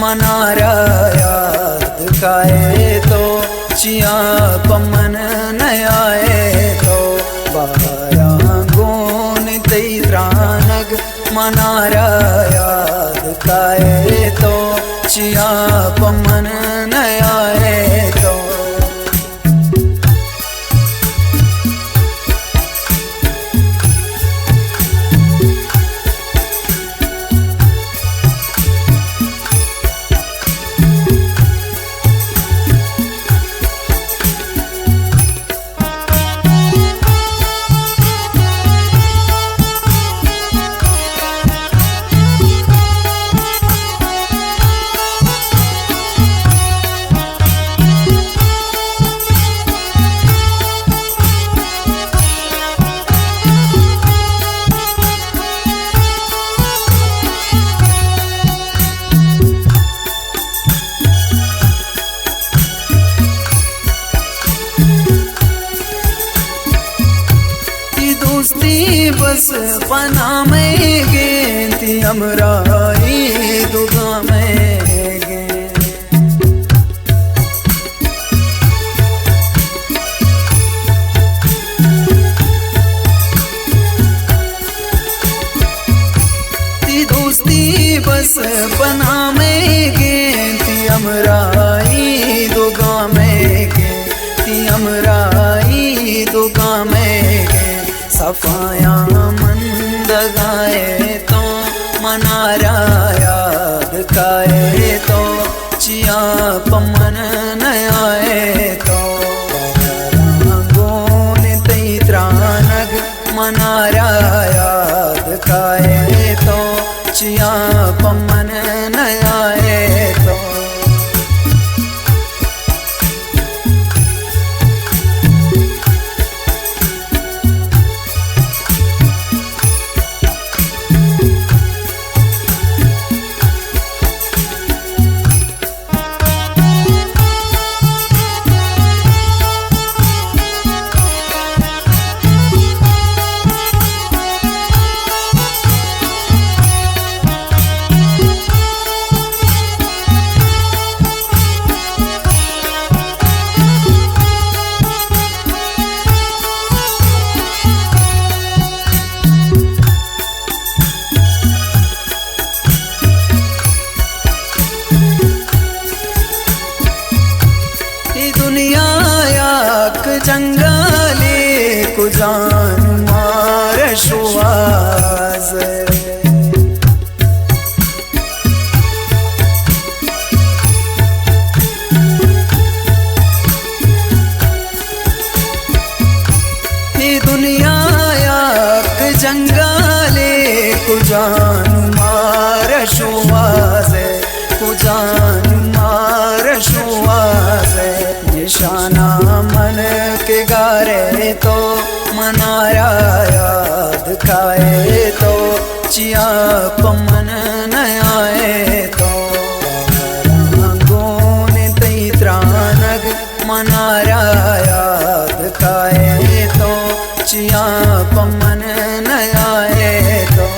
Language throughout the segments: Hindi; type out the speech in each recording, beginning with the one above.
मनारा याद काए तो चिया पमन नयाए तो बारा गोन तैत्रानग मनारा याद काए तो चिया पमन नयाए तो दोस्ती बस पना में गेंती हमराई दुगा में गे दोस्ती बस पना में गेंती हमराई दुगा में गे हमराई दुगा में गे सफाया मंद गाए तो मनारा याद काए तो चिया पमन नयाए तो गोन तैत्रानग मनारा याद काए तो चिया पमन नयाए तो जंगले को जान मार शुआज दुनिया याक जंगले को जान मार शुआज को जान मार शुआज निशाना मन के गारे तो मनारा याद खाए तो चिया पमन नयाए तो गोन तैत्रानग मनारा याद खाए तो चिया पमन नयाए तो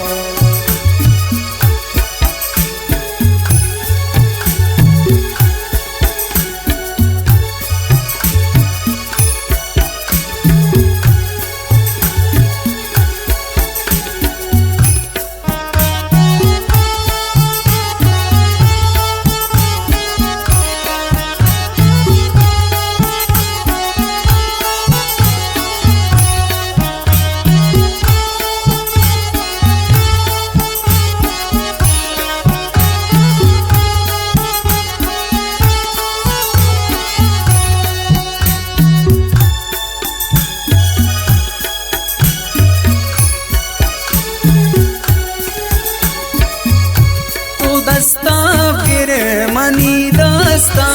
दस्ता फिर मनी दस्ता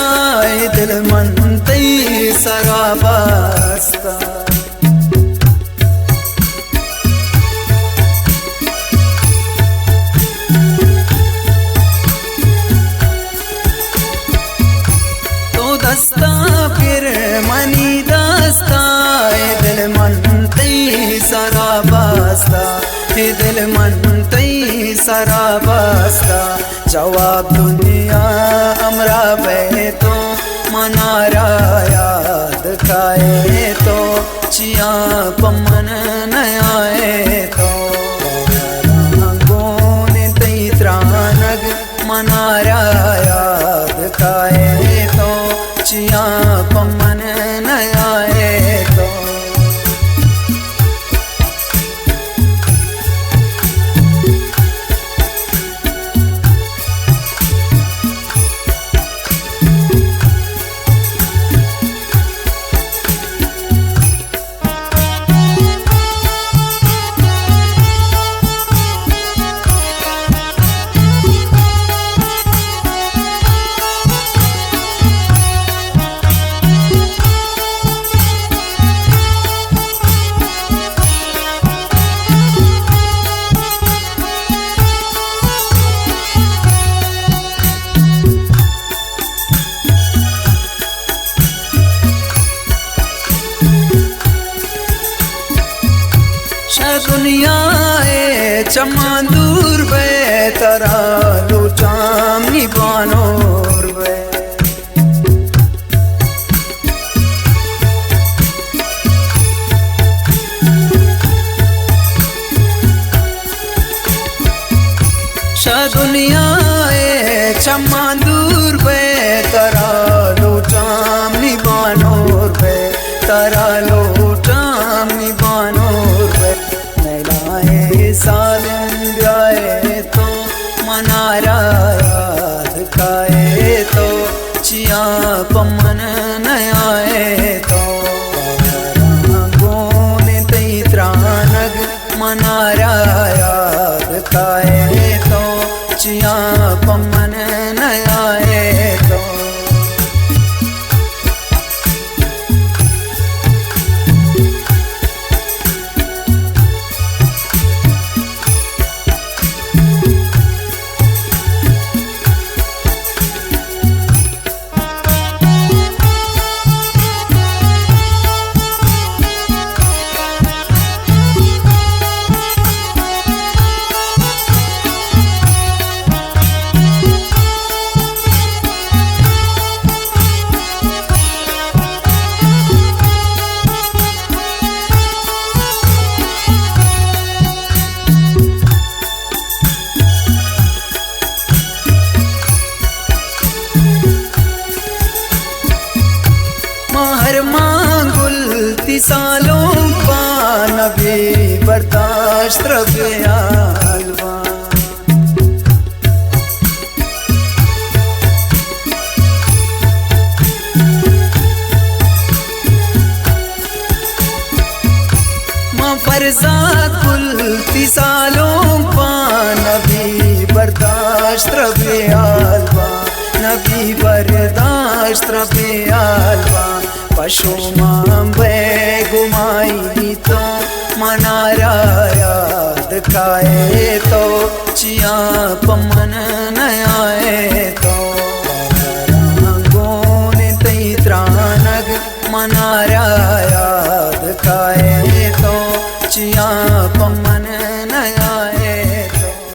दिल मन तई सराबास्ता तो दस्ता फिर मनी दस्ता दिल मन तई सराबास्ता हे दिल मन तई सारा बस्ता जवाब दुनिया अमरा बे तो मनारा याद खाए तो चिया पमन न आए तो गोने तई त्रानग मनारा याद खाए तो चिया पमन न आए तो दुनिया चमा दूर बे तरा लुचाम निबानोर बे दुनिया चमा दूर बे तरा लुचाम निबानोर बे तरा लुचाम निबानोर बे सालिम गाए तो मनारा याद खाए तो चिया पमन न आए तो गोने तई त्रानग मनारा याद खाए तो चिया पमन न आए तो सालों नबी बर्दाश्त रबियालवा माँ फरजा कुल सालों नबी बर्दाश्त रबियालवा नबी बर्दाश्त रबियालवा पशु मांबे घुमाई तो मनारा याद खाए तो चिया पमन न आए तो गोने तई त्रानग मनारा याद खाए तो चिया पमन